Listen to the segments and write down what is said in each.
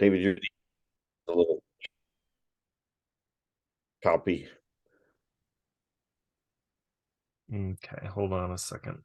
David, you're a little copy. Okay, hold on a second.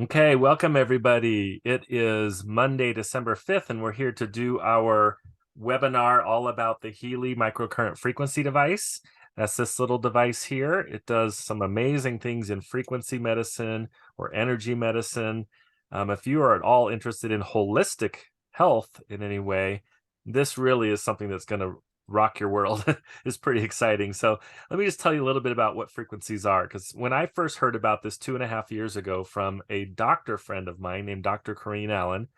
Okay, welcome everybody. It is Monday, December 5th, and we're here to do our webinar all about the Healy microcurrent frequency device. That's this little device here. It does some amazing things in frequency medicine or energy medicine. If you are at all interested in holistic health in any way, this really is something that's going to rock your world. It's pretty exciting. So let me just tell you a little bit about what frequencies are, because when I first heard about this 2.5 years ago from a doctor friend of mine named Dr. Corrine Allen,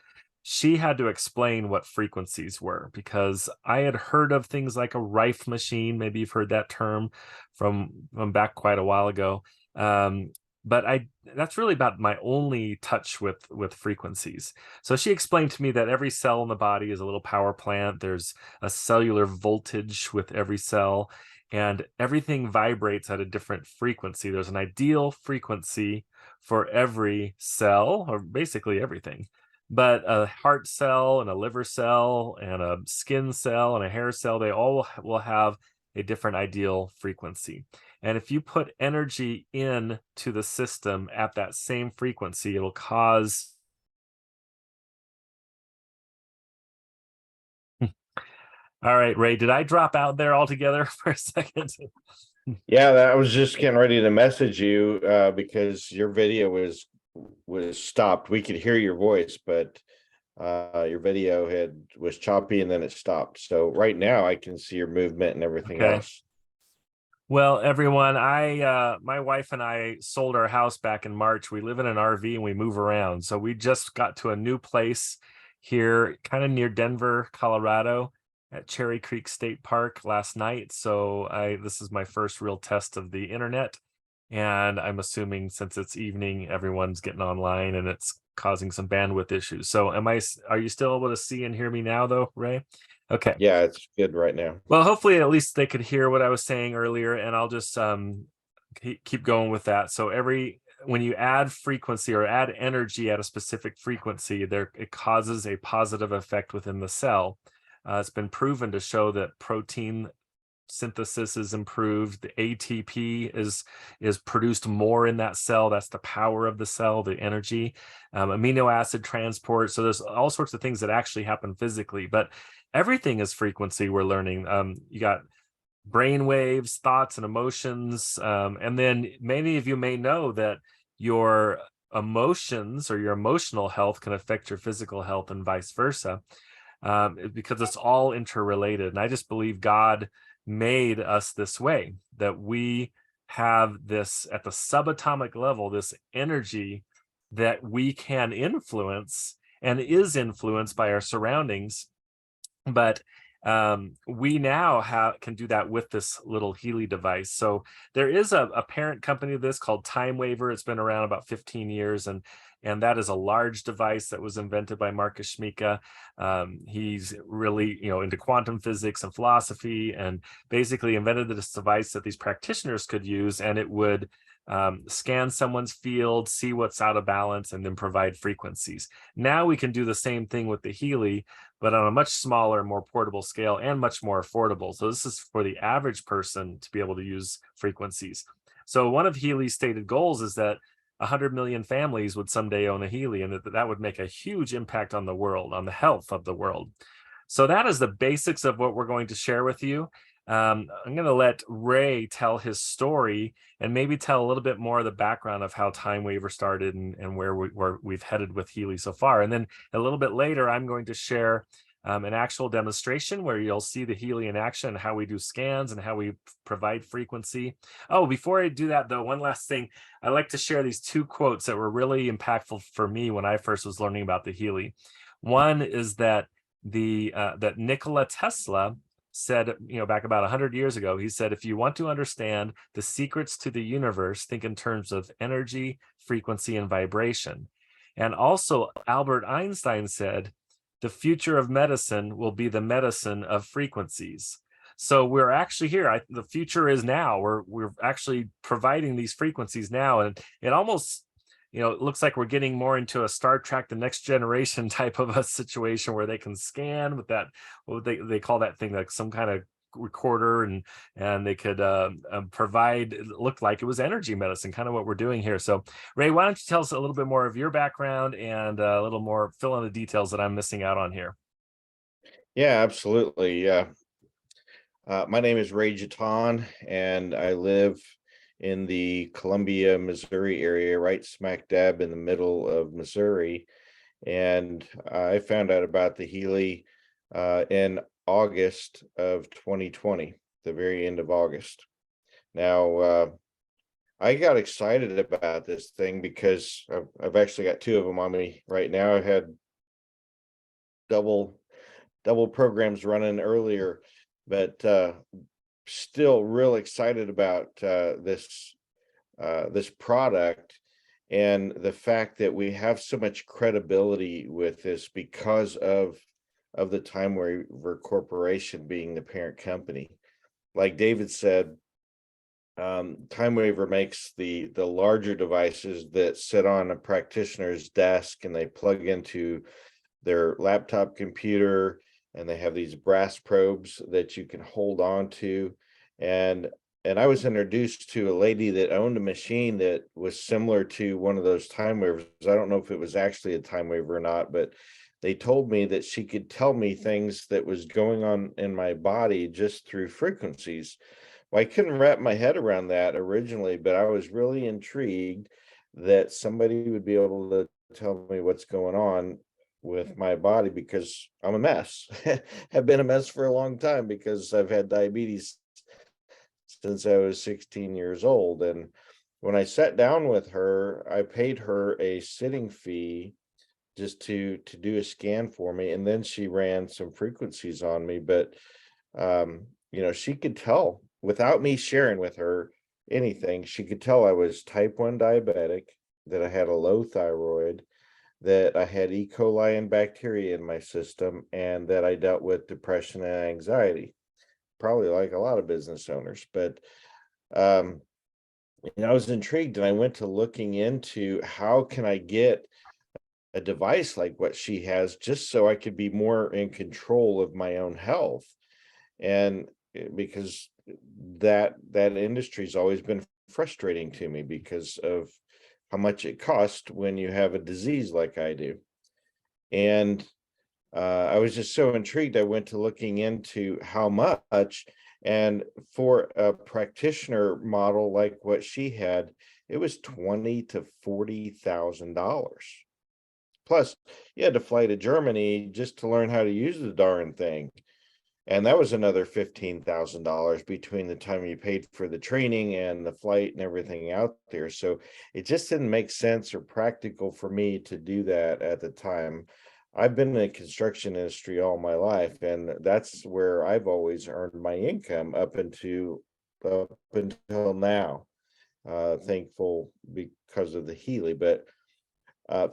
she had to explain what frequencies were, because I had heard of things like a Rife machine. Maybe you've heard that term from back quite a while ago. But that's really about my only touch with frequencies. So she explained to me that every cell in the body is a little power plant. There's a cellular voltage with every cell, and everything vibrates at a different frequency. There's an ideal frequency for every cell, or basically everything. But a heart cell and a liver cell and a skin cell and a hair cell, they all will have a different ideal frequency. And if you put energy in to the system at that same frequency, it'll cause. All right, Ray, did I drop out there altogether for a second? Yeah, I was just getting ready to message you because your video was stopped. We could hear your voice, but your video was choppy and then it stopped. So right now I can see your movement and everything Okay. else. Well, everyone, my wife and I sold our house back in March. We live in an RV and we move around. So we just got to a new place here, kind of near Denver, Colorado, at Cherry Creek State Park last night. So this is my first real test of the internet. And I'm assuming since it's evening, everyone's getting online and it's causing some bandwidth issues. So are you still able to see and hear me now though, Ray? Okay. Yeah, it's good right now. Well, hopefully at least they could hear what I was saying earlier, and I'll just keep going with that. So when you add frequency or add energy at a specific frequency, it causes a positive effect within the cell. It's been proven to show that protein synthesis is improved. The ATP is produced more in that cell. That's the power of the cell, the energy. Amino acid transport. So there's all sorts of things that actually happen physically, but everything is frequency, we're learning. You got brain waves, thoughts, and emotions. And then many of you may know that your emotions or your emotional health can affect your physical health and vice versa, because it's all interrelated. And I just believe God made us this way, that we have this at the subatomic level, this energy that we can influence and is influenced by our surroundings. But we now can do that with this little Healy device. So there is a parent company of this called Time Waver. It's been around about 15 years, and that is a large device that was invented by Marcus Schmika. He's really into quantum physics and philosophy, and basically invented this device that these practitioners could use, and it would scan someone's field, see what's out of balance, and then provide frequencies. Now we can do the same thing with the Healy, but on a much smaller, more portable scale and much more affordable. So this is for the average person to be able to use frequencies. So one of Healy's stated goals is that 100 million families would someday own a Healy, and that would make a huge impact on the world, on the health of the world. So that is the basics of what we're going to share with you. I'm going to let Ray tell his story and maybe tell a little bit more of the background of how Time Waver started and where we've headed with Healy so far. And then a little bit later, I'm going to share an actual demonstration where you'll see the Healy in action and how we do scans and how we provide frequency. Oh, before I do that, though, one last thing. I like to share these two quotes that were really impactful for me when I first was learning about the Healy. One is that that Nikola Tesla said, back about 100 years ago, he said, if you want to understand the secrets to the universe, think in terms of energy, frequency, and vibration. And also Albert Einstein said, the future of medicine will be the medicine of frequencies. So we're actually here. The future is now. We're actually providing these frequencies now, and it almost it looks like we're getting more into a Star Trek, the Next Generation type of a situation where they can scan with that, what they call that thing, like some kind of recorder, and they could provide, it looked like it was energy medicine, kind of what we're doing here. So Ray, why don't you tell us a little bit more of your background and a little more, fill in the details that I'm missing out on here. Yeah, absolutely. Yeah. My name is Ray Jaton, and I live in the Columbia, Missouri area, right smack dab in the middle of Missouri. And I found out about the Healy in August of 2020, the very end of August. Now, I got excited about this thing because I've actually got two of them on me right now. I had double double programs running earlier, but still real excited about this product, and the fact that we have so much credibility with this because of the Time Waiver Corporation being the parent company. Like David said, Time Waiver makes the larger devices that sit on a practitioner's desk and they plug into their laptop computer, and they have these brass probes that you can hold on to. And I was introduced to a lady that owned a machine that was similar to one of those time waivers. I don't know if it was actually a time waiver or not, but they told me that she could tell me things that was going on in my body just through frequencies. Well, I couldn't wrap my head around that originally, but I was really intrigued that somebody would be able to tell me what's going on with my body, because I'm a mess. Have been a mess for a long time because I've had diabetes since I was 16 years old. And when I sat down with her, I paid her a sitting fee just to do a scan for me, and then she ran some frequencies on me. But she could tell without me sharing with her anything. She could tell I was type 1 diabetic, that I had a low thyroid, that I had E. coli and bacteria in my system, and that I dealt with depression and anxiety, probably like a lot of business owners. But um, I was intrigued, and I went to looking into how can I get a device like what she has, just so I could be more in control of my own health. And because that industry's always been frustrating to me because of how much it costs when you have a disease like I do. And I was just so intrigued. I went to looking into how much, and for a practitioner model like what she had, it was $20,000 to $40,000. Plus, you had to fly to Germany just to learn how to use the darn thing. And that was another $15,000 between the time you paid for the training and the flight and everything out there. So it just didn't make sense or practical for me to do that at the time. I've been in the construction industry all my life, and that's where I've always earned my income up until now. Thankful because of the Healy. But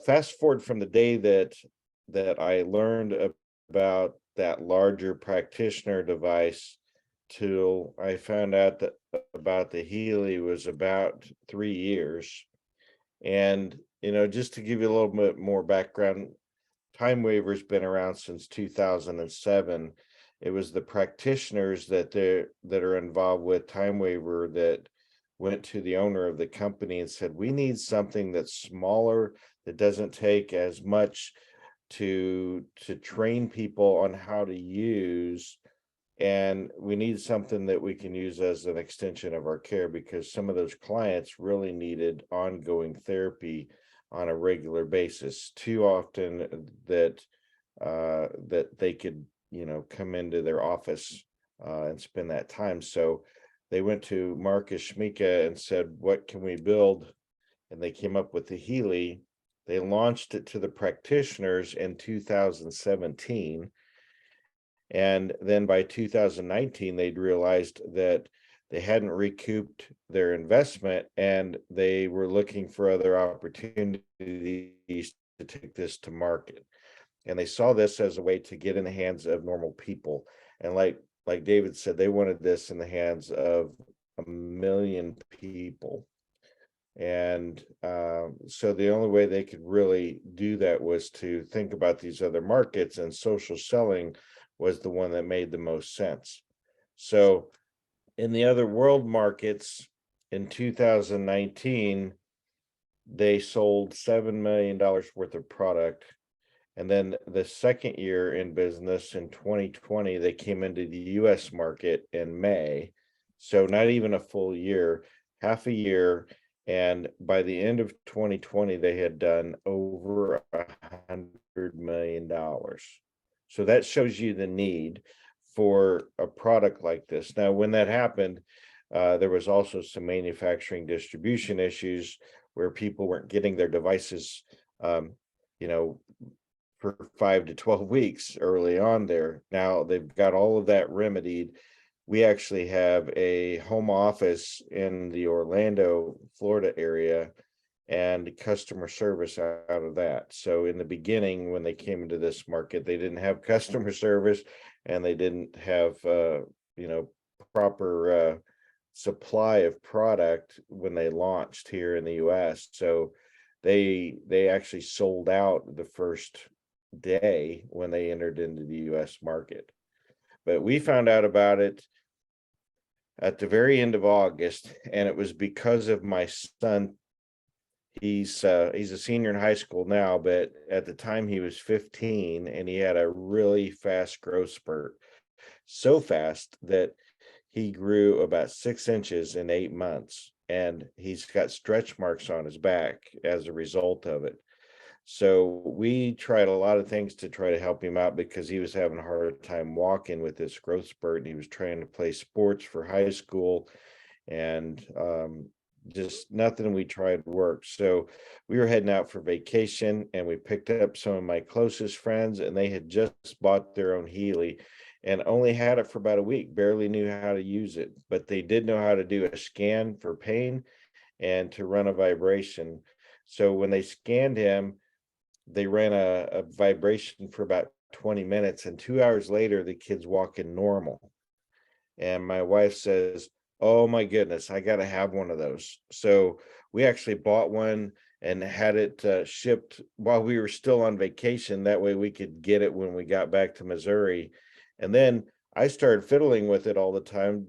fast forward from the day that I learned about that larger practitioner device till I found out that about the Healy was about 3 years. And just to give you a little bit more background, Time Waver's been around since 2007. It was the practitioners that are involved with Time Waver that went to the owner of the company and said, we need something that's smaller, that doesn't take as much to train people on how to use, and we need something that we can use as an extension of our care, because some of those clients really needed ongoing therapy on a regular basis, too often that they could come into their office and spend that time. So they went to Marcus Schmika and said, what can we build? And they came up with the Healy. They launched it to the practitioners in 2017. And then by 2019, they'd realized that they hadn't recouped their investment, and they were looking for other opportunities to take this to market. And they saw this as a way to get in the hands of normal people. And like David said, they wanted this in the hands of 1 million people. And so the only way they could really do that was to think about these other markets, and social selling was the one that made the most sense. So in the other world markets in 2019, they sold $7 million worth of product. And then the second year in business in 2020, they came into the US market in May. So not even a full year, half a year. And by the end of 2020, they had done over $100 million. So that shows you the need for a product like this. Now, when that happened, there was also some manufacturing distribution issues where people weren't getting their devices, you know, for 5 to 12 weeks early on there. Now they've got all of that remedied. We actually have a home office in the Orlando, Florida area, and customer service out of that. So in the beginning, when they came into this market, they didn't have customer service, and they didn't have proper supply of product when they launched here in the US. So they actually sold out the first day when they entered into the US market. But we found out about it at the very end of August, and it was because of my son. He's a senior in high school now, but at the time he was 15, and he had a really fast growth spurt. So fast that he grew about 6 inches in 8 months, and he's got stretch marks on his back as a result of it. So we tried a lot of things to try to help him out because he was having a hard time walking with this growth spurt, and he was trying to play sports for high school, and just nothing we tried worked. So we were heading out for vacation, and we picked up some of my closest friends, and they had just bought their own Healy and only had it for about a week, barely knew how to use it, but they did know how to do a scan for pain and to run a vibration. So when they scanned him, they ran a vibration for about 20 minutes, and 2 hours later, the kid's walking normal. And my wife says, "Oh my goodness, I got to have one of those." So we actually bought one and had it shipped while we were still on vacation. That way we could get it when we got back to Missouri. And then I started fiddling with it all the time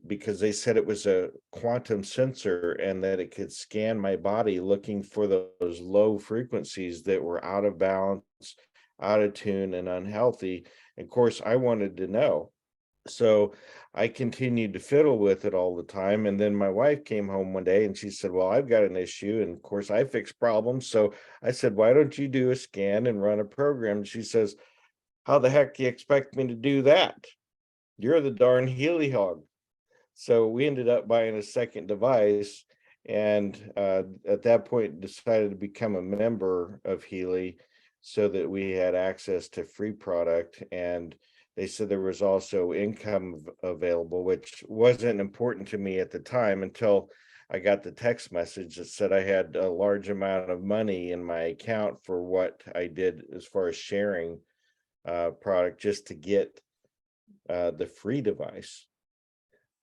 because they said it was a quantum sensor and that it could scan my body looking for those low frequencies that were out of balance, out of tune, and unhealthy. And of course, I wanted to know. So I continued to fiddle with it all the time. And then my wife came home one day and she said, "Well, I've got an issue." And of course, I fix problems. So I said, "Why don't you do a scan and run a program?" And she says, "How the heck do you expect me to do that? You're the darn Healy hog." So we ended up buying a second device, and at that point decided to become a member of Healy so that we had access to free product. And they said there was also income available, which wasn't important to me at the time until I got the text message that said I had a large amount of money in my account for what I did as far as sharing product just to get the free device.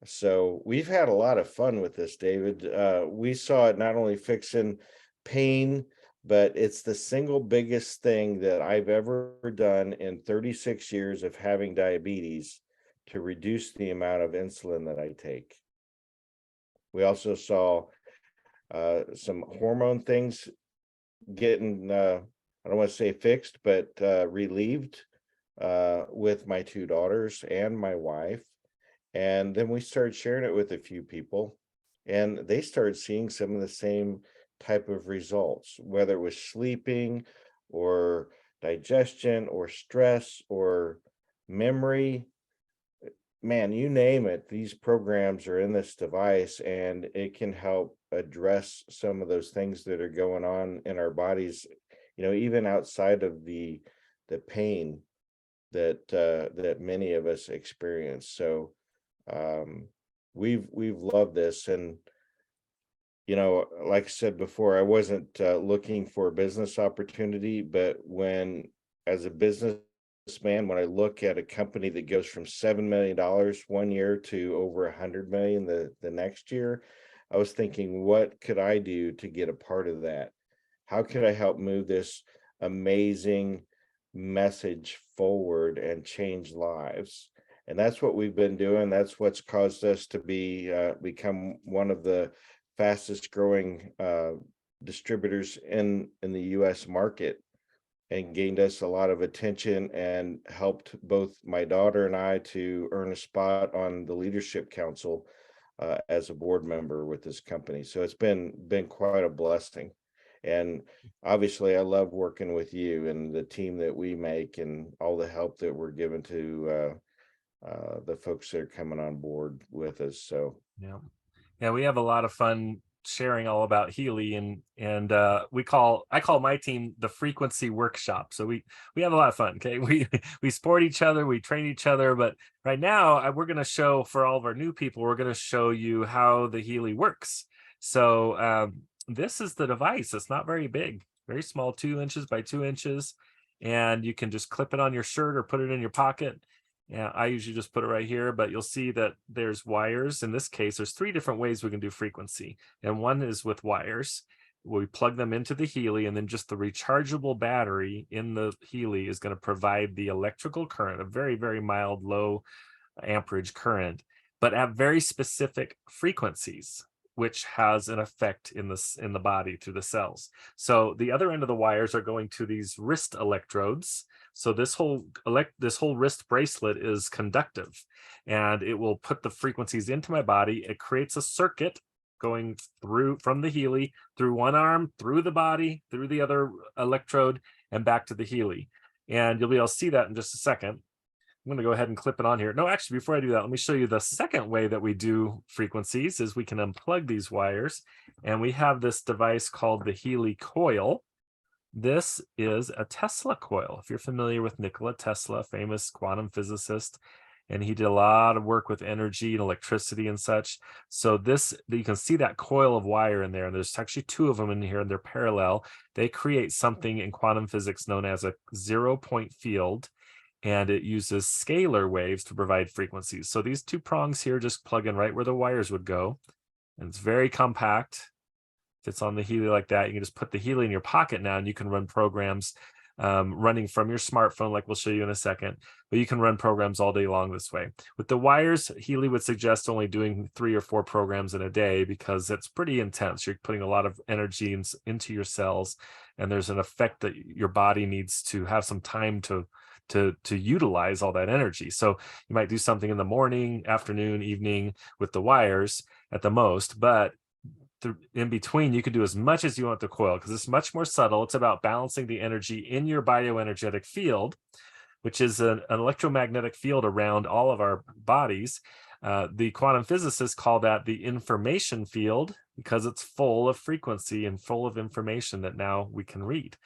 So we've had a lot of fun with this, David. We saw it not only fixing pain, but it's the single biggest thing that I've ever done in 36 years of having diabetes to reduce the amount of insulin that I take. We also saw some hormone things getting, I don't want to say fixed, but relieved with my two daughters and my wife. And then we started sharing it with a few people, and they started seeing some of the same type of results, whether it was sleeping or digestion or stress or memory. Man, you name it, these programs are in this device, and it can help address some of those things that are going on in our bodies, even outside of the pain that many of us experience. So we've loved this. And like I said before, I wasn't looking for a business opportunity, but as a businessman, when I look at a company that goes from $7 million one year to over $100 million the next year, I was thinking, what could I do to get a part of that? How could I help move this amazing message forward and change lives? And that's what we've been doing. That's what's caused us to become one of the fastest growing distributors in the U.S. market, and gained us a lot of attention and helped both my daughter and I to earn a spot on the leadership council as a board member with this company. So it's been quite a blessing. And obviously I love working with you and the team that we make and all the help that we're given to the folks that are coming on board with us. So Yeah. Yeah, we have a lot of fun sharing all about Healy, and I call my team the frequency workshop. So we have a lot of fun. Okay. We support each other, we train each other, but right now we're going to show, for all of our new people, we're going to show you how the Healy works. So this is the device. It's not very big, very small, 2 inches by 2 inches, and you can just clip it on your shirt or put it in your pocket. Yeah, I usually just put it right here, but you'll see that there's wires. In this case, there's 3 different ways we can do frequency. And one is with wires. We plug them into the Healy, and then just the rechargeable battery in the Healy is going to provide the electrical current, a very, very mild, low amperage current, but at very specific frequencies, which has an effect in the body through the cells. So the other end of the wires are going to these wrist electrodes. So this whole wrist bracelet is conductive, and it will put the frequencies into my body. It creates a circuit going through from the Healy, through one arm, through the body, through the other electrode, and back to the Healy. And you'll be able to see that in just a second. I'm going to go ahead and clip it on here. No, actually, before I do that, let me show you the second way that we do frequencies is we can unplug these wires, and we have this device called the Healy coil. This is a Tesla coil. If you're familiar with Nikola Tesla, famous quantum physicist, and he did a lot of work with energy and electricity and such. So this, you can see that coil of wire in there, and there's actually 2 of them in here, and they're parallel. They create something in quantum physics known as a 0-point field, and it uses scalar waves to provide frequencies. So these 2 prongs here just plug in right where the wires would go, and it's very compact. Fits on the Healy like that. You can just put the Healy in your pocket now, and you can run programs running from your smartphone, like we'll show you in a second, but you can run programs all day long this way. With the wires, Healy would suggest only doing 3 or 4 programs in a day because it's pretty intense. You're putting a lot of energy into your cells, and there's an effect that your body needs to have some time to utilize all that energy. So you might do something in the morning, afternoon, evening with the wires at the most, but in between, you can do as much as you want with the coil because it's much more subtle. It's about balancing the energy in your bioenergetic field, which is an electromagnetic field around all of our bodies. The quantum physicists call that the information field because it's full of frequency and full of information that now we can read.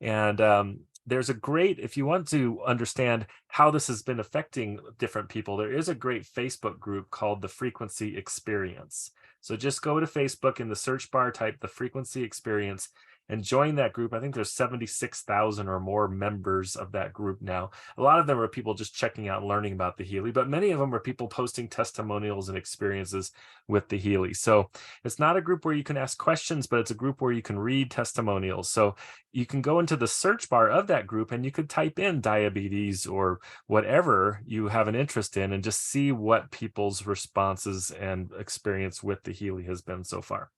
And there's a great, if you want to understand how this has been affecting different people, there is a great Facebook group called the Frequency Experience. So just go to Facebook, in the search bar, type the Frequency Experience and join that group. I think there's 76,000 or more members of that group now. A lot of them are people just checking out and learning about the Healy, but many of them are people posting testimonials and experiences with the Healy. So it's not a group where you can ask questions, but it's a group where you can read testimonials. So you can go into the search bar of that group and you could type in diabetes or whatever you have an interest in and just see what people's responses and experience with the Healy has been so far.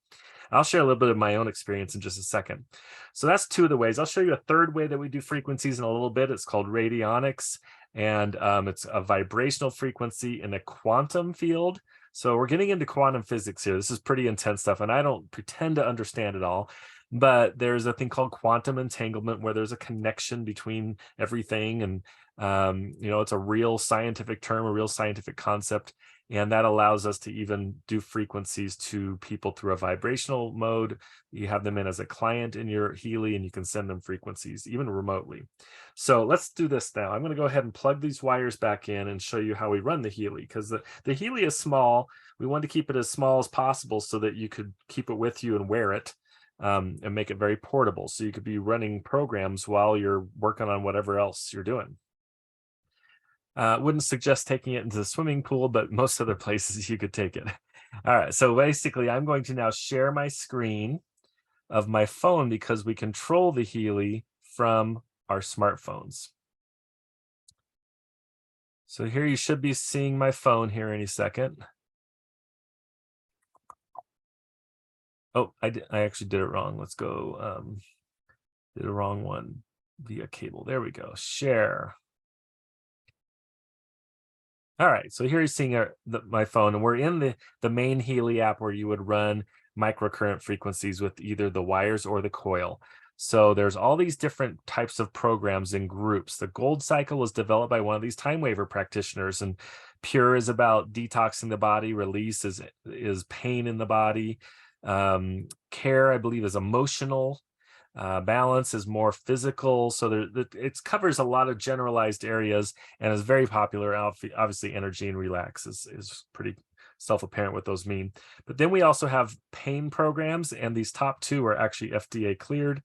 I'll share a little bit of my own experience in just a second. So that's 2 of the ways. I'll show you a 3rd way that we do frequencies in a little bit. It's called radionics, and it's a vibrational frequency in a quantum field. So we're getting into quantum physics here. This is pretty intense stuff, and I don't pretend to understand it all. But there's a thing called quantum entanglement where there's a connection between everything. And, it's a real scientific term, a real scientific concept. And that allows us to even do frequencies to people through a vibrational mode. You have them in as a client in your Healy, and you can send them frequencies even remotely. So let's do this now. I'm going to go ahead and plug these wires back in and show you how we run the Healy, because the Healy is small. We want to keep it as small as possible so that you could keep it with you and wear it. And make it very portable. So you could be running programs while you're working on whatever else you're doing. Wouldn't suggest taking it into the swimming pool, but most other places you could take it. All right, so basically I'm going to now share my screen of my phone because we control the Healy from our smartphones. So here you should be seeing my phone here any second. Oh, I actually did it wrong. Let's go, did the wrong one via cable. There we go, share. All right, so here you're seeing my phone, and we're in the main Healy app where you would run microcurrent frequencies with either the wires or the coil. So there's all these different types of programs in groups. The Gold Cycle was developed by one of these time waver practitioners, and Pure is about detoxing the body. Release is pain in the body. Care, I believe, is emotional. Balance is more physical. So it covers a lot of generalized areas and is very popular. Obviously, energy and relax is pretty self-apparent what those mean. But then we also have pain programs, and these top two are actually FDA cleared.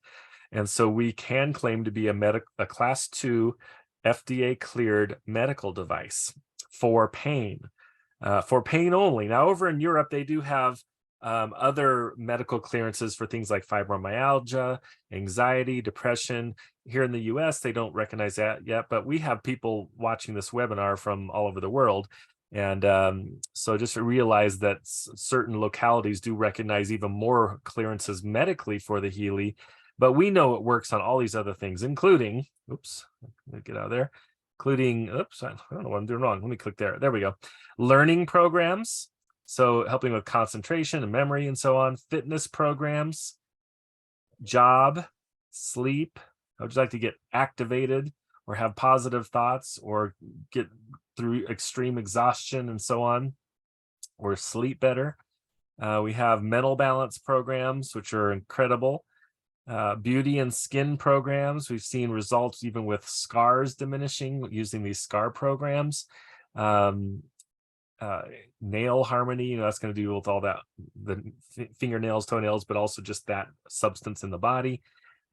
And so we can claim to be a class 2 FDA cleared medical device for pain only. Now, over in Europe, they do have other medical clearances for things like fibromyalgia, anxiety, depression. Here in the US, they don't recognize that yet, but we have people watching this webinar from all over the world. And so just to realize that certain localities do recognize even more clearances medically for the Healy, but we know it works on all these other things, including, oops, let me get out of there, including, oops, I don't know what I'm doing wrong. Let me click there. There we go. Learning programs. So helping with concentration and memory and so on, fitness programs, job, sleep. How would you like to get activated or have positive thoughts or get through extreme exhaustion and so on, or sleep better? We have mental balance programs, which are incredible. Beauty and skin programs. We've seen results even with scars diminishing using these scar programs. Nail harmony, that's going to do with all that, the fingernails, toenails, but also just that substance in the body.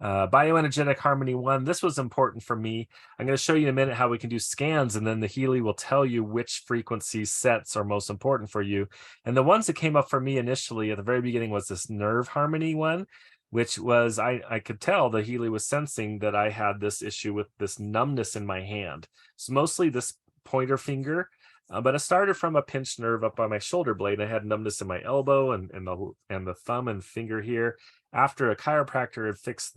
Bioenergetic harmony 1, this was important for me. I'm going to show you in a minute how we can do scans, and then the Healy will tell you which frequency sets are most important for you. And the ones that came up for me initially at the very beginning was this nerve harmony one, which was, I could tell the Healy was sensing that I had this issue with this numbness in my hand. So mostly this pointer finger, but it started from a pinched nerve up on my shoulder blade. I had numbness in my elbow and the thumb and finger here. After a chiropractor had fixed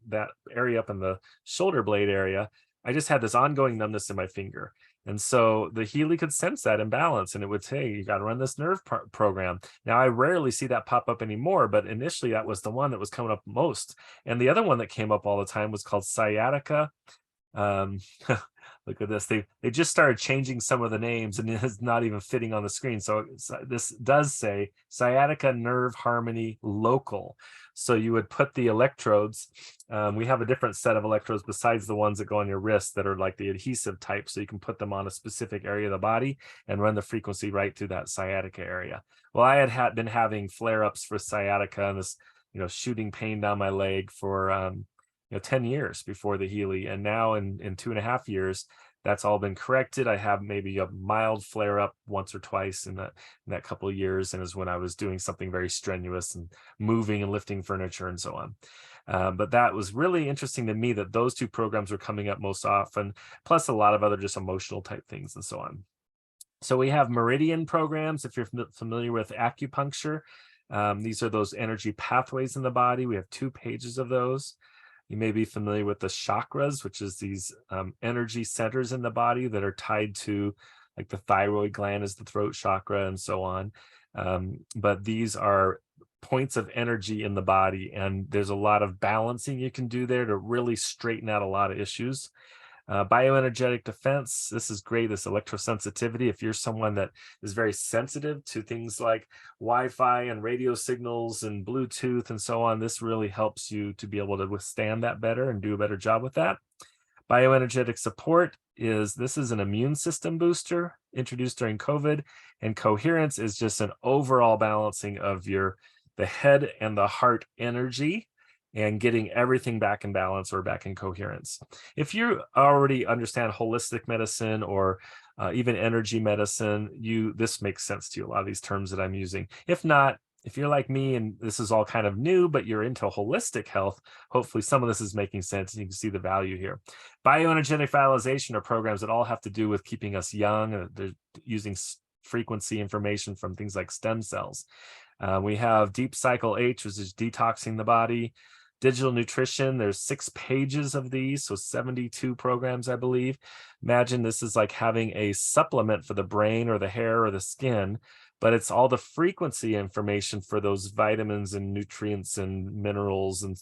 that area up in the shoulder blade area, I just had this ongoing numbness in my finger. And so the Healy could sense that imbalance, and it would say, you got to run this nerve program. Now, I rarely see that pop up anymore, but initially that was the one that was coming up most. And the other one that came up all the time was called sciatica. Look at this. They just started changing some of the names, and it's not even fitting on the screen. So this does say sciatica nerve harmony local. So you would put the electrodes. We have a different set of electrodes besides the ones that go on your wrist that are like the adhesive type. So you can put them on a specific area of the body and run the frequency right through that sciatica area. Well, I had been having flare-ups for sciatica and this, shooting pain down my leg for 10 years before the Healy, and now in 2.5 years that's all been corrected. I have maybe a mild flare up once or twice in that couple of years, and is when I was doing something very strenuous and moving and lifting furniture and so on. But that was really interesting to me that those two programs were coming up most often, plus a lot of other just emotional type things and so on. So we have meridian programs, if you're familiar with acupuncture. These are those energy pathways in the body. We have 2 pages of those. You may be familiar with the chakras, which is these energy centers in the body that are tied to, like the thyroid gland is the throat chakra and so on. But these are points of energy in the body, and there's a lot of balancing you can do there to really straighten out a lot of issues. Bioenergetic defense, this is great, this electrosensitivity. If you're someone that is very sensitive to things like Wi-Fi and radio signals and Bluetooth and so on, this really helps you to be able to withstand that better and do a better job with that. Bioenergetic support this is an immune system booster introduced during COVID, and coherence is just an overall balancing of the head and the heart energy, and getting everything back in balance or back in coherence. If you already understand holistic medicine or even energy medicine. This makes sense to you, a lot of these terms that I'm using. If not, if you're like me and this is all kind of new, but you're into holistic health, hopefully some of this is making sense and you can see the value here. Bioenergetic vitalization are programs that all have to do with keeping us young. They're using frequency information from things like stem cells. We have Deep Cycle H, which is detoxing the body. Digital nutrition, there's 6 pages of these, so 72 programs, I believe. Imagine this is like having a supplement for the brain or the hair or the skin, but it's all the frequency information for those vitamins and nutrients and minerals and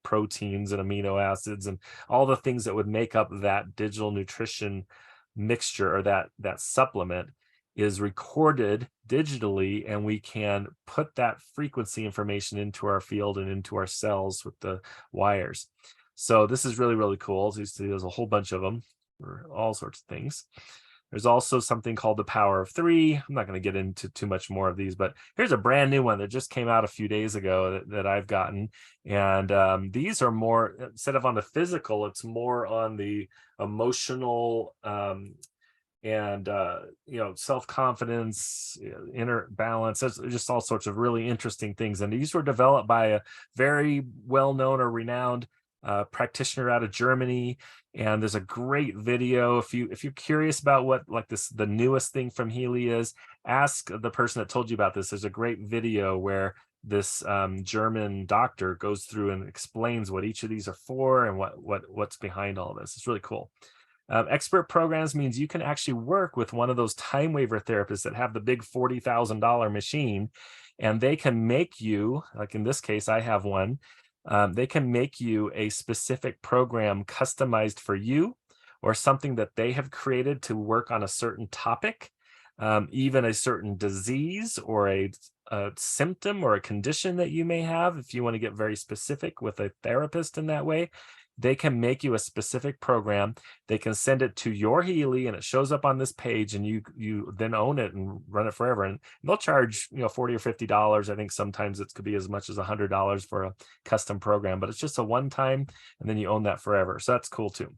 proteins and amino acids and all the things that would make up that digital nutrition mixture, or that supplement is recorded digitally, and we can put that frequency information into our field and into our cells with the wires. So this is really, really cool. So there's a whole bunch of them for all sorts of things. There's also something called the Power of 3. I'm not going to get into too much more of these, but here's a brand new one that just came out a few days ago that I've gotten. And these are more, instead of on the physical, it's more on the emotional and self-confidence, inner balance. There's just all sorts of really interesting things. And these were developed by a very well-known or renowned practitioner out of Germany. And there's a great video. If you're curious about what the newest thing from Healy is, ask the person that told you about this. There's a great video where this German doctor goes through and explains what each of these are for and what's behind all this. It's really cool. Expert programs means you can actually work with one of those time waiver therapists that have the big $40,000 machine, and they can make you, like in this case, I have one, they can make you a specific program customized for you, or something that they have created to work on a certain topic, even a certain disease or a symptom or a condition that you may have. If you want to get very specific with a therapist in that way, they can make you a specific program. They can send it to your Healy, and it shows up on this page, and you then own it and run it forever. And they'll charge $40 or $50. I think sometimes it could be as much as $100 for a custom program, but it's just a one-time, and then you own that forever. So that's cool too.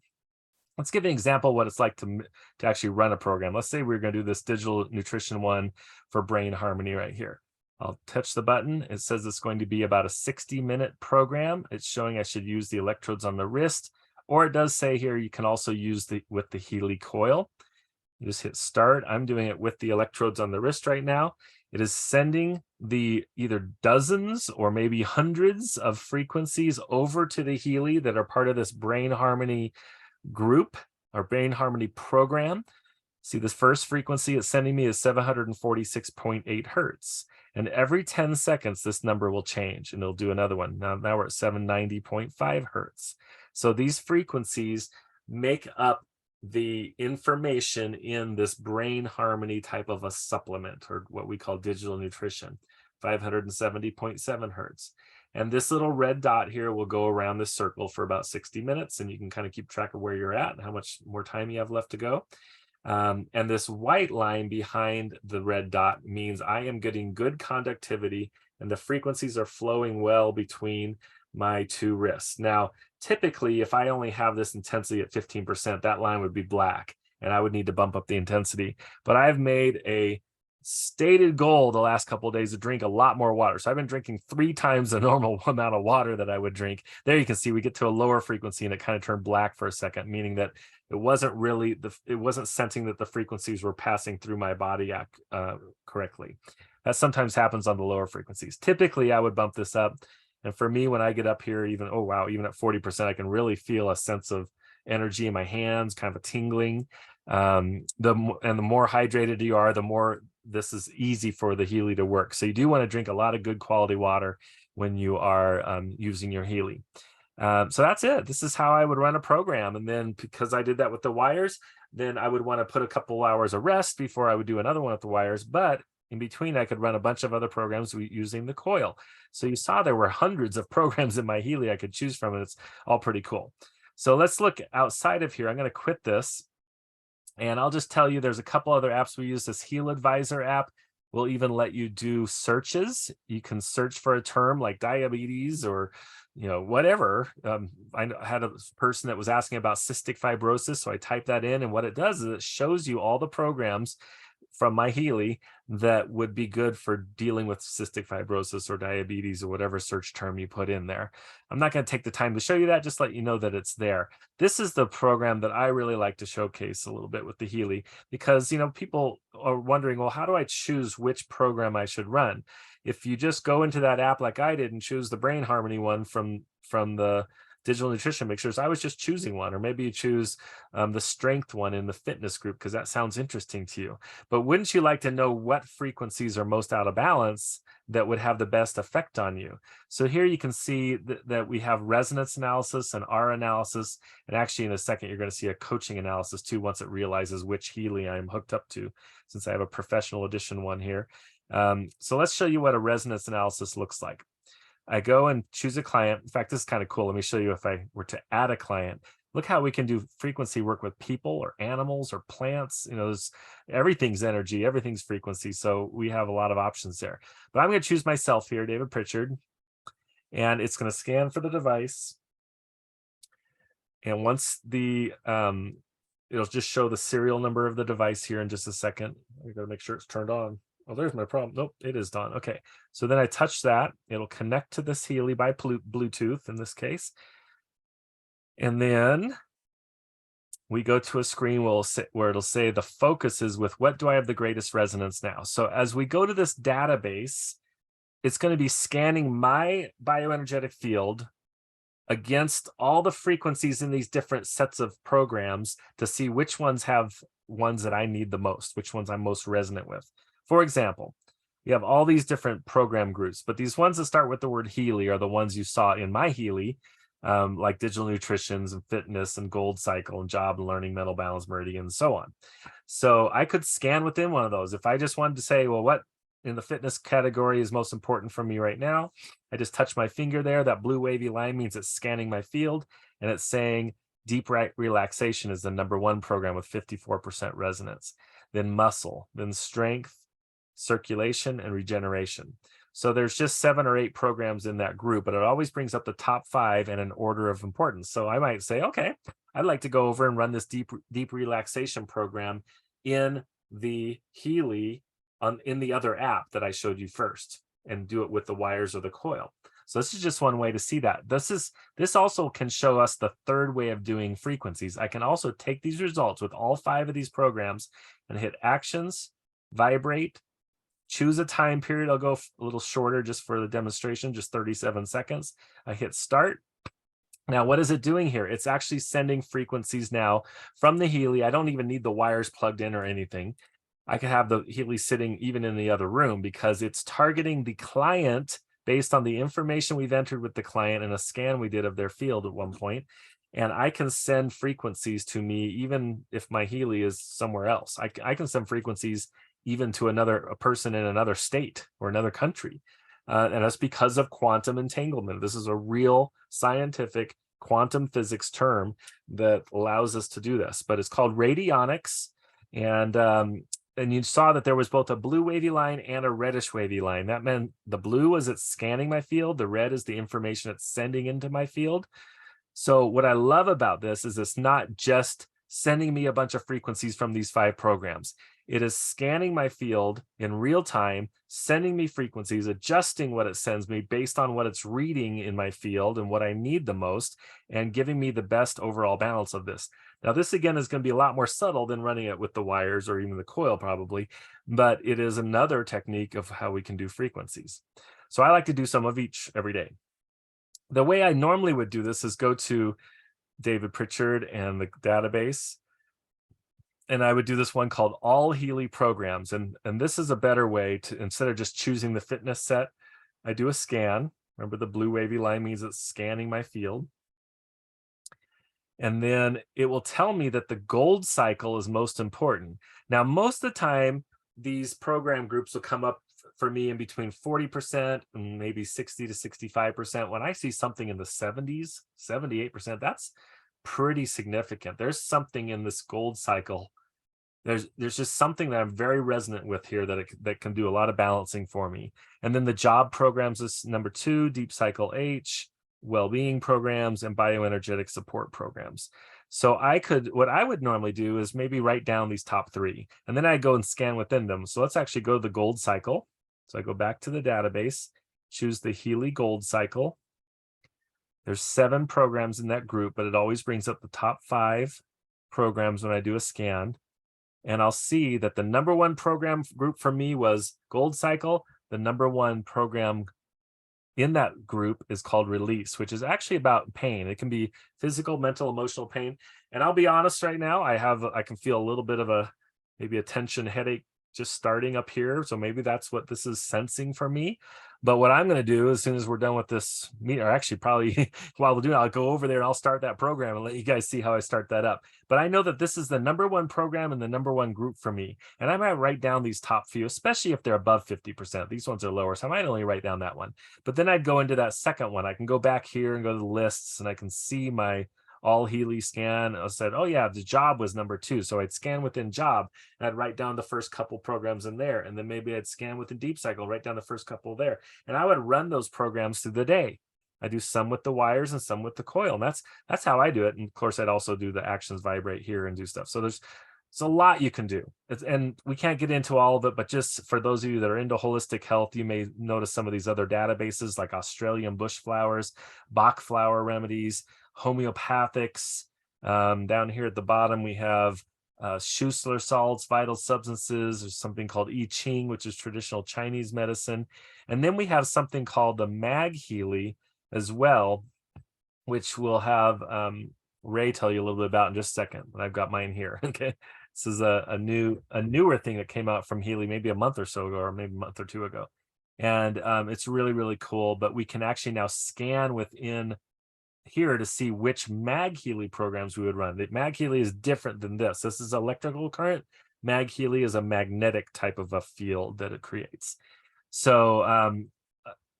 Let's give an example of what it's like to actually run a program. Let's say we're going to do this digital nutrition one for brain harmony right here. I'll touch the button. It says it's going to be about a 60-minute program. It's showing I should use the electrodes on the wrist, or it does say here you can also use with the Healy coil. You just hit start. I'm doing it with the electrodes on the wrist right now. It is sending the either dozens or maybe hundreds of frequencies over to the Healy that are part of this brain harmony group or brain harmony program. See, this first frequency it's sending me is 746.8 hertz. And every 10 seconds, this number will change, and it'll do another one. Now we're at 790.5 hertz. So these frequencies make up the information in this brain harmony type of a supplement, or what we call digital nutrition, 570.7 hertz. And this little red dot here will go around this circle for about 60 minutes, and you can kind of keep track of where you're at and how much more time you have left to go. And this white line behind the red dot means I am getting good conductivity, and the frequencies are flowing well between my two wrists. Now, typically, if I only have this intensity at 15%, that line would be black, and I would need to bump up the intensity. But I've made a stated goal the last couple of days to drink a lot more water. So I've been drinking 3 times the normal amount of water that I would drink. There you can see we get to a lower frequency, and it kind of turned black for a second, meaning that it wasn't really it wasn't sensing that the frequencies were passing through my body correctly. That sometimes happens on the lower frequencies. Typically, I would bump this up. And for me, when I get up here, even at 40%, I can really feel a sense of energy in my hands, kind of a tingling. The more hydrated you are, the more this is easy for the Healy to work. So you do want to drink a lot of good quality water when you are using your Healy. So that's it. This is how I would run a program. And then because I did that with the wires, then I would want to put a couple hours of rest before I would do another one with the wires. But in between, I could run a bunch of other programs using the coil. So you saw there were hundreds of programs in my Healy I could choose from, and it's all pretty cool. So let's look outside of here. I'm going to quit this, and I'll just tell you there's a couple other apps we use. This Heal Advisor app. will even let you do searches. You can search for a term like diabetes or whatever. I had a person that was asking about cystic fibrosis, so I typed that in, and what it does is it shows you all the programs from my Healy that would be good for dealing with cystic fibrosis or diabetes or whatever search term you put in there. I'm not going to take the time to show you that, just let you know that it's there. This is the program that I really like to showcase a little bit with the Healy, because people are wondering, well, how do I choose which program I should run? If you just go into that app like I did and choose the Brain Harmony one from the digital nutrition mixtures, I was just choosing one. Or maybe you choose the strength one in the fitness group because that sounds interesting to you. But wouldn't you like to know what frequencies are most out of balance that would have the best effect on you? So here you can see that we have resonance analysis and R analysis. And actually in a second, you're going to see a coaching analysis too, once it realizes which Healy I'm hooked up to, since I have a professional edition one here. So let's show you what a resonance analysis looks like. I go and choose a client. In fact, this is kind of cool. Let me show you if I were to add a client. Look how we can do frequency work with people or animals or plants. Everything's energy, everything's frequency. So we have a lot of options there. But I'm going to choose myself here, David Pritchard, and it's going to scan for the device. And once it'll just show the serial number of the device here in just a second. I got to make sure it's turned on. Oh, there's my problem. Nope, it is done. Okay, so then I touch that. It'll connect to this Healy by Bluetooth in this case. And then we go to a screen where it'll say the focus is with what do I have the greatest resonance now. So as we go to this database, it's going to be scanning my bioenergetic field against all the frequencies in these different sets of programs to see which ones have ones that I need the most, which ones I'm most resonant with. For example, we have all these different program groups, but these ones that start with the word Healy are the ones you saw in my Healy, like digital nutritions and fitness and gold cycle and job and learning, mental balance, meridian, and so on. So I could scan within one of those. If I just wanted to say, well, what in the fitness category is most important for me right now, I just touch my finger there. That blue wavy line means it's scanning my field, and it's saying deep relaxation is the #1 program with 54% resonance, then muscle, then strength, circulation, and regeneration. So there's just 7 or 8 programs in that group, but it always brings up the top 5 in an order of importance. So I might say, okay, I'd like to go over and run this deep relaxation program in the Healy in the other app that I showed you first, and do it with the wires or the coil. So this is just one way to see that. This also can show us the third way of doing frequencies. I can also take these results with all 5 of these programs and hit actions, vibrate, choose a time period. I'll go a little shorter just for the demonstration, just 37 seconds. I hit start. Now, what is it doing here? It's actually sending frequencies now from the Healy. I don't even need the wires plugged in or anything. I could have the Healy sitting even in the other room because it's targeting the client based on the information we've entered with the client and a scan we did of their field at one point. And I can send frequencies to me even if my Healy is somewhere else. I can send frequencies even to a person in another state or another country. And that's because of quantum entanglement. This is a real scientific quantum physics term that allows us to do this, but it's called radionics. And you saw that there was both a blue wavy line and a reddish wavy line. That meant the blue was it's scanning my field. The red is the information it's sending into my field. So what I love about this is it's not just sending me a bunch of frequencies from these 5 programs. It is scanning my field in real time, sending me frequencies, adjusting what it sends me based on what it's reading in my field and what I need the most, and giving me the best overall balance of this. Now, this again is going to be a lot more subtle than running it with the wires or even the coil probably, but it is another technique of how we can do frequencies. So I like to do some of each every day. The way I normally would do this is go to David Pritchard and the database, and I would do this one called all Healy programs. And this is a better way to, instead of just choosing the fitness set, I do a scan. Remember, the blue wavy line means it's scanning my field. And then it will tell me that the gold cycle is most important. Now, most of the time, these program groups will come up for me in between 40% and maybe 60 to 65%. When I see something in the 70s, 78%, that's pretty significant. There's something in this gold cycle there's just something that I'm very resonant with here that can do a lot of balancing for me. And then the job programs is number 2, deep cycle H, well-being programs, and bioenergetic support programs. So what I would normally do is maybe write down these top 3, and then I go and scan within them. So let's actually go to the gold cycle. So I go back to the database, choose the Healy gold cycle. There's 7 programs in that group, but it always brings up the top 5 programs when I do a scan. And I'll see that the number 1 program group for me was gold cycle. The number 1 program in that group is called release, which is actually about pain. It can be physical, mental, emotional pain. And I'll be honest right now, I can feel a little bit of maybe a tension headache just starting up here. So maybe that's what this is sensing for me. But what I'm going to do as soon as we're done with this meeting, or actually probably while we're doing it, I'll go over there and I'll start that program and let you guys see how I start that up. But I know that this is the number 1 program and the number 1 group for me. And I might write down these top few, especially if they're above 50%. These ones are lower, so I might only write down that one. But then I'd go into that second one. I can go back here and go to the lists, and I can see my all Healy scan. I said, oh yeah, the job was number 2. So I'd scan within job and I'd write down the first couple programs in there. And then maybe I'd scan within deep cycle, write down the first couple there. And I would run those programs through the day. I do some with the wires and some with the coil. And that's how I do it. And of course, I'd also do the actions vibrate here and do stuff. So there's a lot you can do. And we can't get into all of it, but just for those of you that are into holistic health, you may notice some of these other databases like Australian bush flowers, Bach flower remedies, homeopathics. Down here at the bottom, we have Schussler salts, vital substances. There's something called I Ching, which is traditional Chinese medicine. And then we have something called the Mag Healy as well, which we'll have Ray tell you a little bit about in just a second. And I've got mine here. Okay. This is a newer thing that came out from Healy maybe a month or so ago, or maybe a month or 2 ago. And it's really, really cool. But we can actually now scan within here to see which Mag Healy programs we would run. The Mag Healy is different than this. This is electrical current. Mag Healy is a magnetic type of a field that it creates. So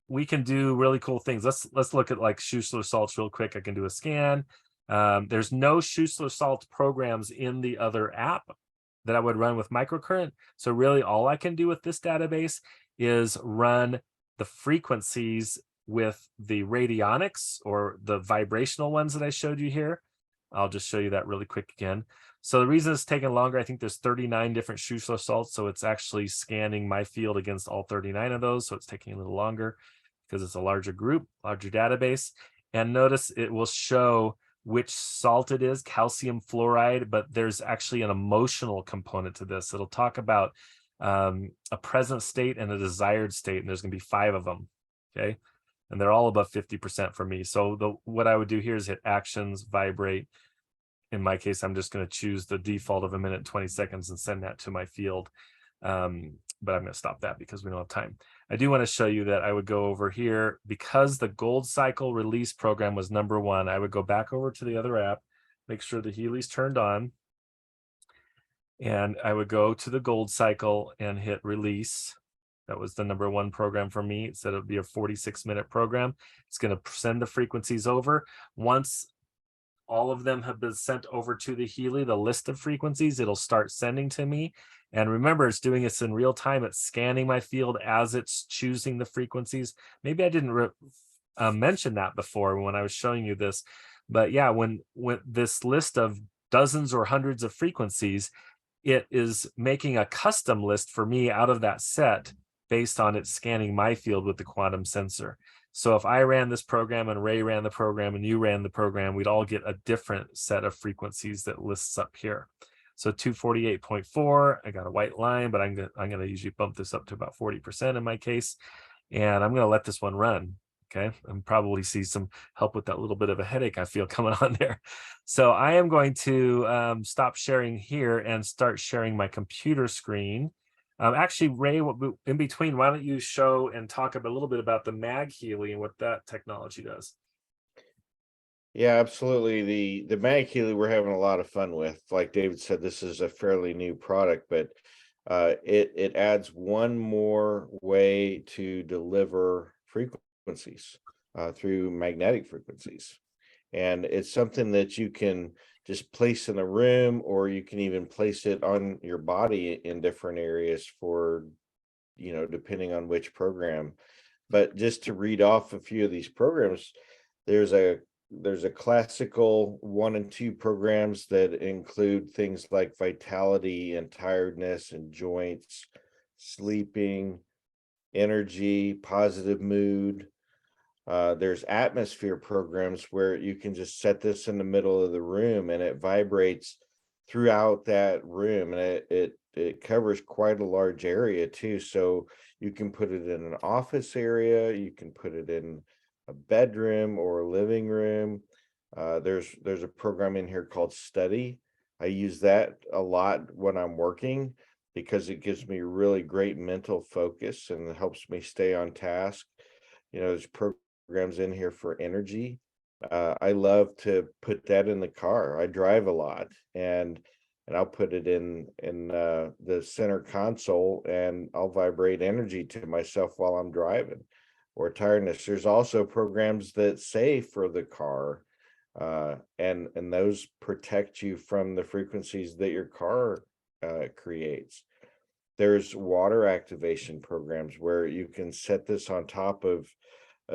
we can do really cool things. Let's look at like Schussler salts real quick. I can do a scan. There's no Schussler salt programs in the other app that I would run with microcurrent. So really all I can do with this database is run the frequencies with the radionics or the vibrational ones that I showed you here. I'll just show you that really quick again. So the reason it's taking longer, I think there's 39 different Schussler salts. So it's actually scanning my field against all 39 of those. So it's taking a little longer because it's a larger group, larger database. And notice it will show which salt it is, calcium fluoride, but there's actually an emotional component to this. It'll talk about a present state and a desired state, and there's going to be 5 of them. Okay. And they're all above 50% for me. So what I would do here is hit actions, vibrate. In my case, I'm just going to choose the default of 1 minute, 20 seconds and send that to my field. But I'm going to stop that because we don't have time. I do want to show you that I would go over here because the gold cycle release program was number 1. I would go back over to the other app, make sure the Healy's turned on. And I would go to the gold cycle and hit release. That was the number 1 program for me. It said it would be a 46-minute program. It's going to send the frequencies over. Once all of them have been sent over to the Healy, the list of frequencies, it'll start sending to me. And remember, it's doing this in real time. It's scanning my field as it's choosing the frequencies. Maybe I didn't mention that before when I was showing you this. But yeah, when this list of dozens or hundreds of frequencies, it is making a custom list for me out of that set based on it scanning my field with the quantum sensor. So if I ran this program and Ray ran the program and you ran the program, we'd all get a different set of frequencies that lists up here. So 248.4, I got a white line, but I'm gonna usually bump this up to about 40% in my case. And I'm gonna let this one run. Okay, and probably see some help with that little bit of a headache I feel coming on there. So I am going to stop sharing here and start sharing my computer screen. Actually, Ray, in between, why don't you show and talk a little bit about the Mag Healy and what that technology does? Yeah, absolutely. The Mag Healy we're having a lot of fun with. Like David said, this is a fairly new product, but it adds one more way to deliver frequencies through magnetic frequencies. And it's something that you can just place in the room, or you can even place it on your body in different areas for, depending on which program. But just to read off a few of these programs, there's a classical 1 and 2 programs that include things like vitality and tiredness and joints, sleeping, energy, positive mood. There's atmosphere programs where you can just set this in the middle of the room and it vibrates throughout that room, and it covers quite a large area too. So you can put it in an office area, you can put it in a bedroom or a living room. There's a program in here called Study. I use that a lot when I'm working because it gives me really great mental focus and it helps me stay on task. There's programs in here for energy. I love to put that in the car. I drive a lot, and I'll put it in the center console, and I'll vibrate energy to myself while I'm driving. Or tiredness. There's also programs that say for the car, and those protect you from the frequencies that your car creates. There's water activation programs where you can set this on top of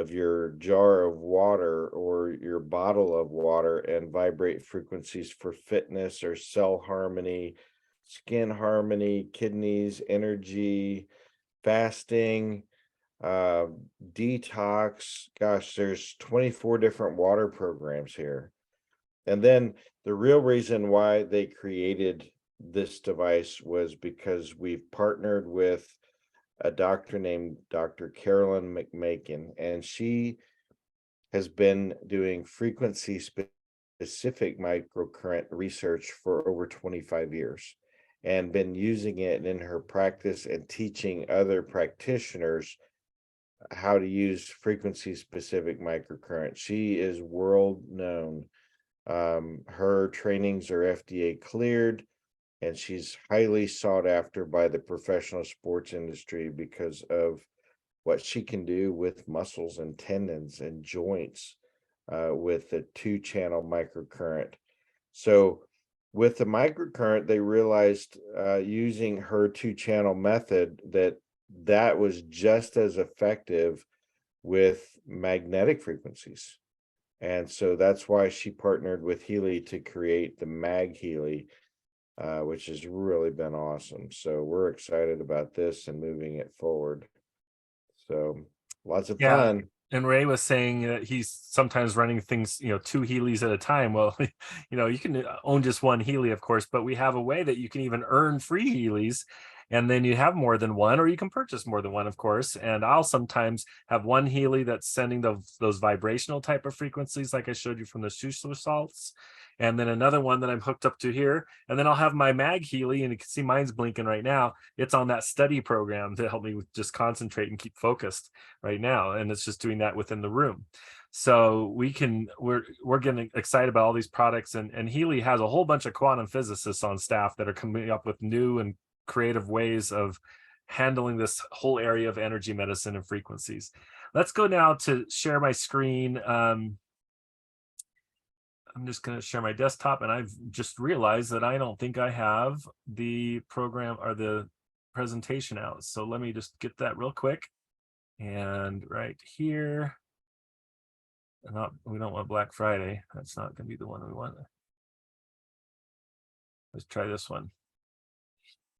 your jar of water or your bottle of water and vibrate frequencies for fitness or cell harmony, skin harmony, kidneys, energy, fasting, detox. Gosh, there's 24 different water programs here. And then the real reason why they created this device was because we've partnered with a doctor named Dr. Carolyn McMakin, and she has been doing frequency specific microcurrent research for over 25 years and been using it in her practice and teaching other practitioners how to use frequency specific microcurrent. She is world known. Her trainings are FDA cleared, and she's highly sought after by the professional sports industry because of what she can do with muscles and tendons and joints with the 2-channel microcurrent. So with the microcurrent, they realized using her 2-channel method that was just as effective with magnetic frequencies. And so that's why she partnered with Healy to create the Mag Healy, which has really been awesome. So we're excited about this and moving it forward. So lots of fun. And Ray was saying that he's sometimes running things, 2 Healys at a time. Well, you can own just one Healy, of course, but we have a way that you can even earn free Healys. And then you have more than one, or you can purchase more than one, of course. And I'll sometimes have one Healy that's sending those vibrational type of frequencies, like I showed you from the Schussler salts. And then another one that I'm hooked up to here. And then I'll have my Mag Healy, and you can see mine's blinking right now. It's on that study program to help me just concentrate and keep focused right now. And it's just doing that within the room. So we're getting excited about all these products. And Healy has a whole bunch of quantum physicists on staff that are coming up with new and creative ways of handling this whole area of energy medicine and frequencies. Let's go now to share my screen. I'm just going to share my desktop, and I've just realized that I don't think I have the program or the presentation out. So let me just get that real quick. And right here, we don't want Black Friday. That's not going to be the one we want. Let's try this one.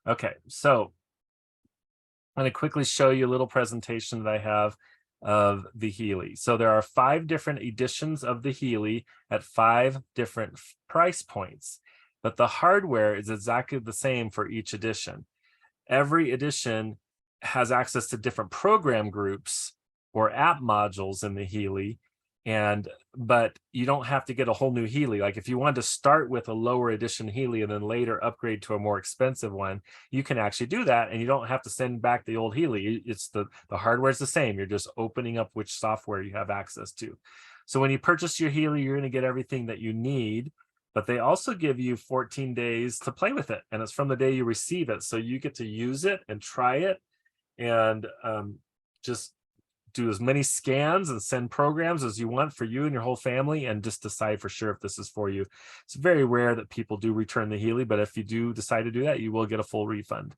Okay, so I'm going to quickly show you a little presentation that I have of the Healy. So there are 5 different editions of the Healy at 5 different price points, but the hardware is exactly the same for each edition. Every edition has access to different program groups or app modules in the Healy, but you don't have to get a whole new Healy. Like if you wanted to start with a lower edition Healy and then later upgrade to a more expensive one, you can actually do that, and you don't have to send back the old Healy. It's the hardware is the same. You're just opening up which software you have access to. So when you purchase your Healy, you're going to get everything that you need, but they also give you 14 days to play with it, and it's from the day you receive it. So you get to use it and try it and just do as many scans and send programs as you want for you and your whole family, and just decide for sure if this is for you. It's very rare that people do return the Healy, but if you do decide to do that, you will get a full refund.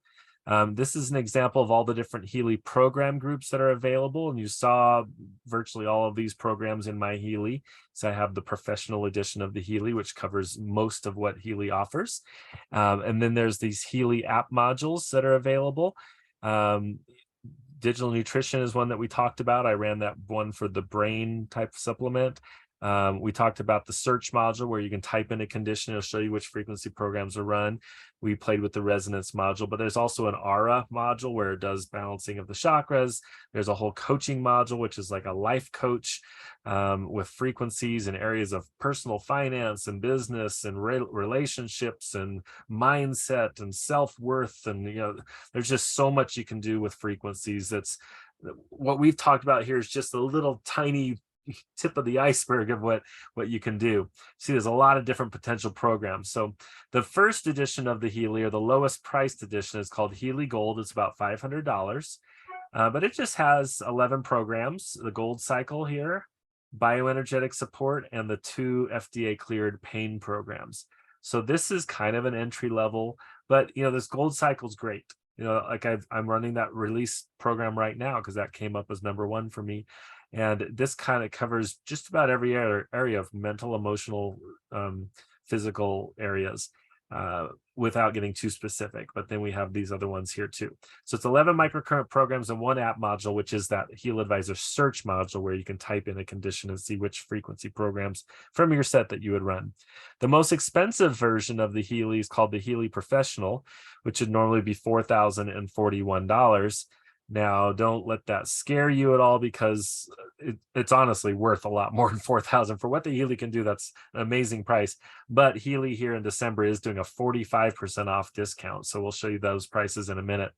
This is an example of all the different Healy program groups that are available, and you saw virtually all of these programs in my Healy. So I have the professional edition of the Healy, which covers most of what Healy offers. And then there's these Healy app modules that are available. Digital nutrition is one that we talked about. I ran that one for the brain type supplement. We talked about the search module where you can type in a condition. It'll show you which frequency programs are run. We played with the resonance module, but there's also an aura module where it does balancing of the chakras. There's a whole coaching module, which is like a life coach with frequencies and areas of personal finance and business and relationships and mindset and self-worth. And, you know, there's just so much you can do with frequencies. That's what we've talked about here, is just a little tiny tip of the iceberg of what you can do. See, there's a lot of different potential programs. So the first edition of the Healy, or the lowest priced edition, is called Healy Gold. It's about $500, but it just has 11 programs: the Gold Cycle here, bioenergetic support, and the 2 FDA cleared pain programs. So this is kind of an entry level, but you know, this Gold Cycle is great. You know, like I'm running that release program right now because that came up as #1 for me. And this kind of covers just about every area of mental, emotional, physical areas without getting too specific. But then we have these other ones here too. So it's 11 microcurrent programs and 1 app module, which is that Heal Advisor search module where you can type in a condition and see which frequency programs from your set that you would run. The most expensive version of the Healy is called the Healy Professional, which would normally be $4,041. Now, don't let that scare you at all, because it's honestly worth a lot more than $4,000 for what the Healy can do. That's an amazing price. But Healy here in December is doing a 45% off discount. So we'll show you those prices in a minute.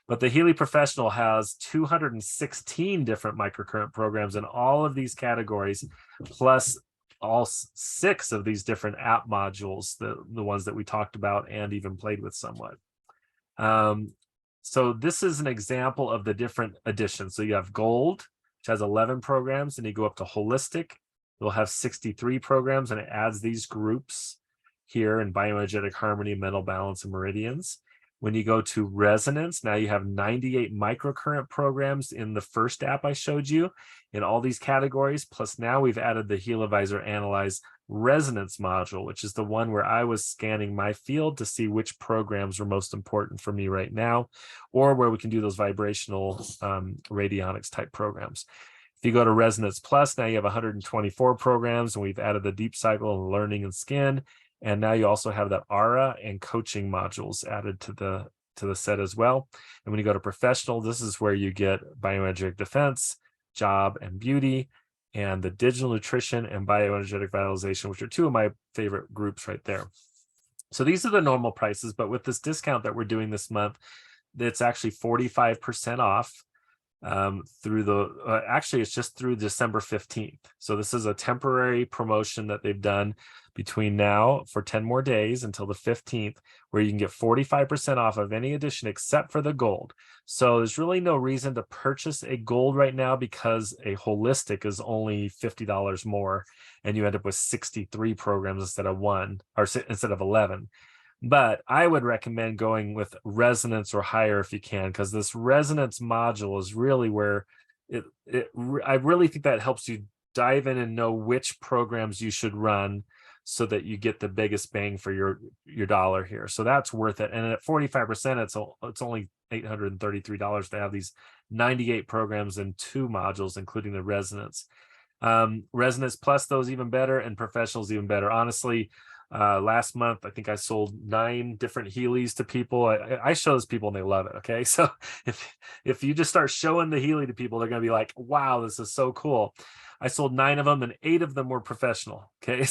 But the Healy Professional has 216 different microcurrent programs in all of these categories, plus all 6 of these different app modules, the ones that we talked about and even played with somewhat. So this is an example of the different editions. So you have Gold, which has 11 programs, and you go up to Holistic. You'll have 63 programs, and it adds these groups here in bioenergetic harmony, mental balance, and meridians. When you go to Resonance, now you have 98 microcurrent programs in the first app I showed you in all these categories. Plus now we've added the Heal Advisor Analyze Resonance module, which is the one where I was scanning my field to see which programs were most important for me right now, or where we can do those vibrational radionics type programs. If you go to Resonance Plus, now you have 124 programs, and we've added the Deep Cycle and Learning and Skin. And now you also have that aura and coaching modules added to the set as well. And when you go to Professional, this is where you get bioenergetic defense, job, and beauty, and the digital nutrition and bioenergetic vitalization, which are 2 of my favorite groups right there. So these are the normal prices, but with this discount that we're doing this month, it's actually 45% off through the actually it's just through December 15th. So this is a temporary promotion that they've done between now for 10 more days until the 15th, where you can get 45% off of any edition except for the Gold. So there's really no reason to purchase a Gold right now, because a Holistic is only $50 more, and you end up with 63 programs instead of 1, or instead of 11. But I would recommend going with Resonance or higher if you can, because this Resonance module is really where I really think that helps you dive in and know which programs you should run so that you get the biggest bang for your dollar here. So that's worth it. And at 45%, it's only $833 to have these 98 programs and 2 modules, including the Resonance. Resonance Plus, those even better, and Professionals even better. Honestly, last month I think I sold 9 different Healys to people. I show those people and they love it. Okay, so if you just start showing the Healy to people, they're gonna be like, wow, this is so cool. I sold 9 of them, and 8 of them were professional. Okay,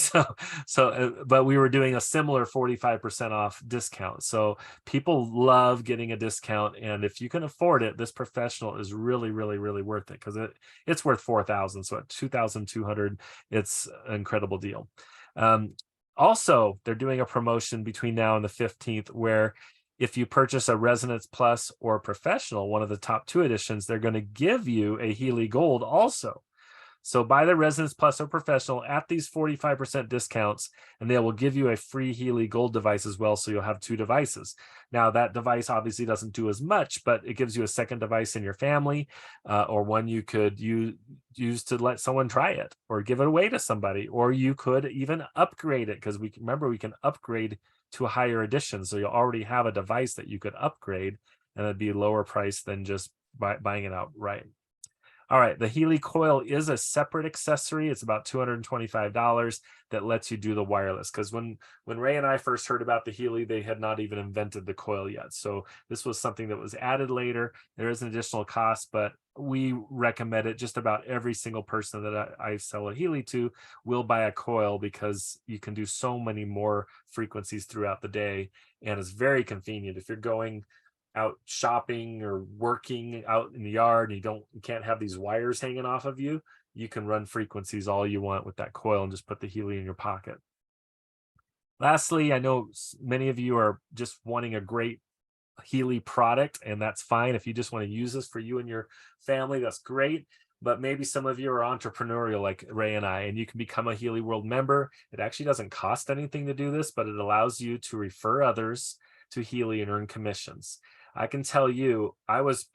but we were doing a similar 45% off discount. So people love getting a discount, and if you can afford it, this Professional is really, really, really worth it, because it's worth $4,000. So at $2,200, it's an incredible deal. Also, they're doing a promotion between now and the 15th where if you purchase a Resonance Plus or Professional, one of the top 2 editions, they're going to give you a Healy Gold also. So buy the Resonance Plus or Professional at these 45% discounts, and they will give you a free Healy Gold device as well. So you'll have 2 devices. Now that device obviously doesn't do as much, but it gives you a second device in your family, or one you could use to let someone try it or give it away to somebody, or you could even upgrade it, because we can upgrade to a higher edition. So you'll already have a device that you could upgrade, and it'd be lower price than just buying it outright. All right, the Healy coil is a separate accessory. It's about $225 that lets you do the wireless. Because when Ray and I first heard about the Healy, they had not even invented the coil yet. So this was something that was added later. There is an additional cost, but we recommend it. Just about every single person that I sell a Healy to will buy a coil, because you can do so many more frequencies throughout the day, and it's very convenient. If you're going out shopping or working out in the yard and you can't have these wires hanging off of you, you can run frequencies all you want with that coil and just put the Healy in your pocket. Lastly, I know many of you are just wanting a great Healy product, and that's fine. If you just want to use this for you and your family, that's great. But maybe some of you are entrepreneurial like Ray and I, and you can become a Healy World member. It actually doesn't cost anything to do this, but it allows you to refer others to Healy and earn commissions. I can tell you, I was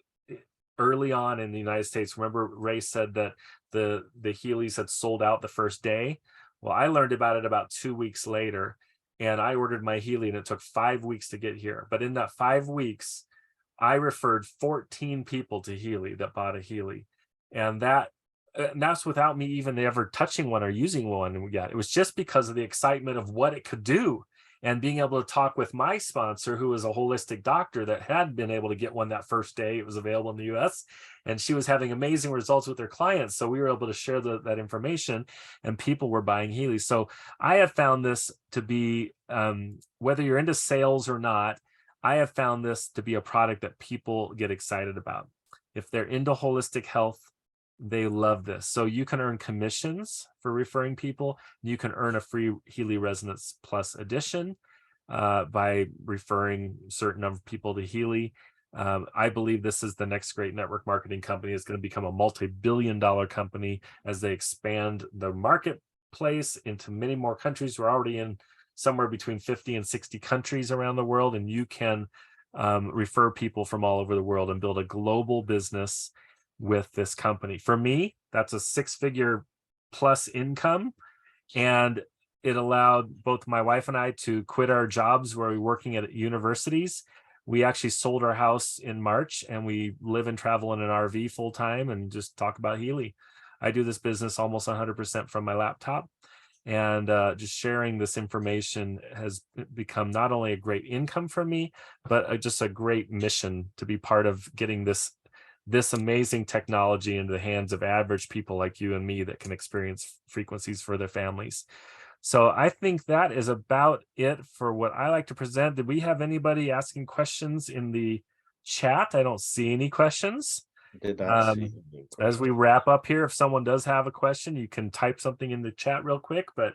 early on in the United States. Remember, Ray said that the Healys had sold out the first day. Well, I learned about it about 2 weeks later, and I ordered my Healy, and it took 5 weeks to get here. But in that 5 weeks, I referred 14 people to Healy that bought a Healy, and that's without me even ever touching one or using one yet. It was just because of the excitement of what it could do, and being able to talk with my sponsor, who is a holistic doctor that had been able to get one that first day it was available in the US, and she was having amazing results with her clients. So we were able to share that information, and people were buying Healy. So I have found this to be, whether you're into sales or not, I have found this to be a product that people get excited about. If they're into holistic health, they love this. So you can earn commissions for referring people. You can earn a free Healy Resonance Plus edition by referring a certain number of people to Healy. I believe this is the next great network marketing company. It's going to become a multi-billion-dollar company as they expand the marketplace into many more countries. We're already in somewhere between 50 and 60 countries around the world, and you can refer people from all over the world and build a global business with this company. For me, that's a 6-figure plus income, and it allowed both my wife and I to quit our jobs where we were working at universities. We actually sold our house in March, and we live and travel in an RV full time and just talk about Healy. I do this business almost 100% from my laptop, and just sharing this information has become not only a great income for me, but just a great mission to be part of getting this amazing technology into the hands of average people like you and me that can experience frequencies for their families. So I think that is about it for what I like to present. Did we have anybody asking questions in the chat? I don't see any questions. Did not see any As we wrap up here, if someone does have a question, you can type something in the chat real quick, but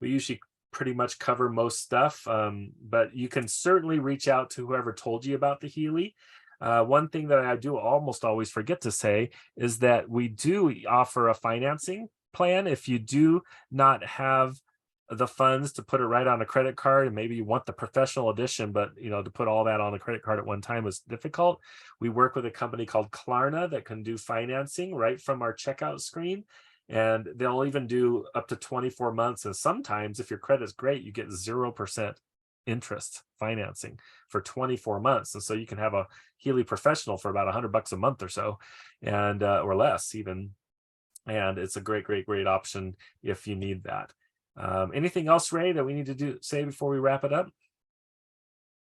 we usually pretty much cover most stuff. But you can certainly reach out to whoever told you about the Healy. One thing that I do almost always forget to say is that we do offer a financing plan. If you do not have the funds to put it right on a credit card, and maybe you want the professional edition, but to put all that on a credit card at one time is difficult, we work with a company called Klarna that can do financing right from our checkout screen, and they'll even do up to 24 months. And sometimes if your credit's great, you get 0% interest financing for 24 months. And so you can have a Healy Professional for about $100 a month or so, and or less even. And it's a great option if you need that. Anything else, Ray, that we need to say before we wrap it up?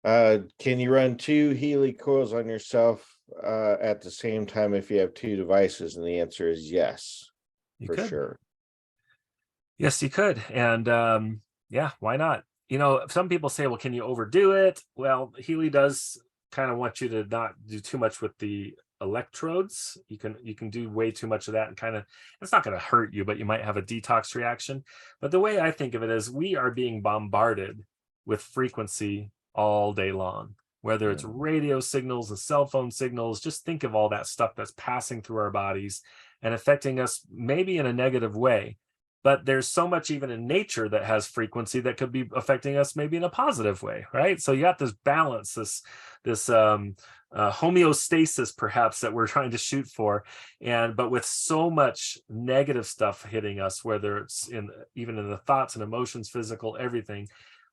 Can you run 2 Healy coils on yourself at the same time if you have 2 devices? And the answer is yes, You for could. sure. Yes, you could. And yeah, why not? Some people say, well, can you overdo it? Well, Healy does kind of want you to not do too much with the electrodes. You can do way too much of that, and it's not going to hurt you, but you might have a detox reaction. But the way I think of it is, we are being bombarded with frequency all day long. whether it's radio signals and cell phone signals. Just think of all that stuff that's passing through our bodies and affecting us maybe in a negative way. But there's so much even in nature that has frequency that could be affecting us maybe in a positive way, right? So you got this balance, this homeostasis perhaps that we're trying to shoot for, but with so much negative stuff hitting us, whether it's even in the thoughts and emotions, physical, everything,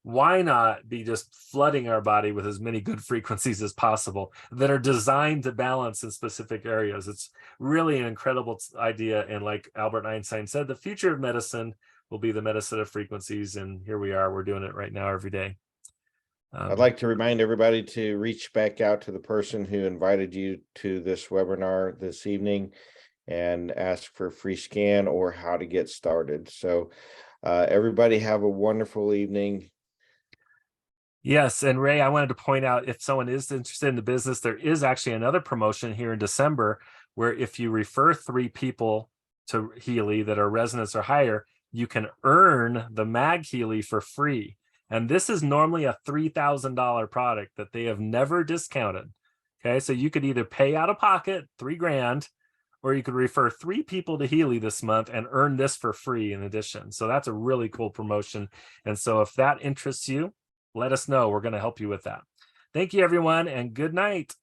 why not be just flooding our body with as many good frequencies as possible that are designed to balance in specific areas? It's really an incredible idea. And like Albert Einstein said, the future of medicine will be the medicine of frequencies. And here we are, we're doing it right now every day. I'd like to remind everybody to reach back out to the person who invited you to this webinar this evening and ask for a free scan or how to get started. So everybody have a wonderful evening. Yes, and Ray, I wanted to point out, if someone is interested in the business, there is actually another promotion here in December where if you refer 3 people to Healy that are residents or higher, you can earn the Mag Healy for free. And this is normally a $3,000 product that they have never discounted. Okay, so you could either pay out of pocket $3,000, or you could refer 3 people to Healy this month and earn this for free in addition. So that's a really cool promotion. And so if that interests you, let us know. We're going to help you with that. Thank you, everyone, and good night.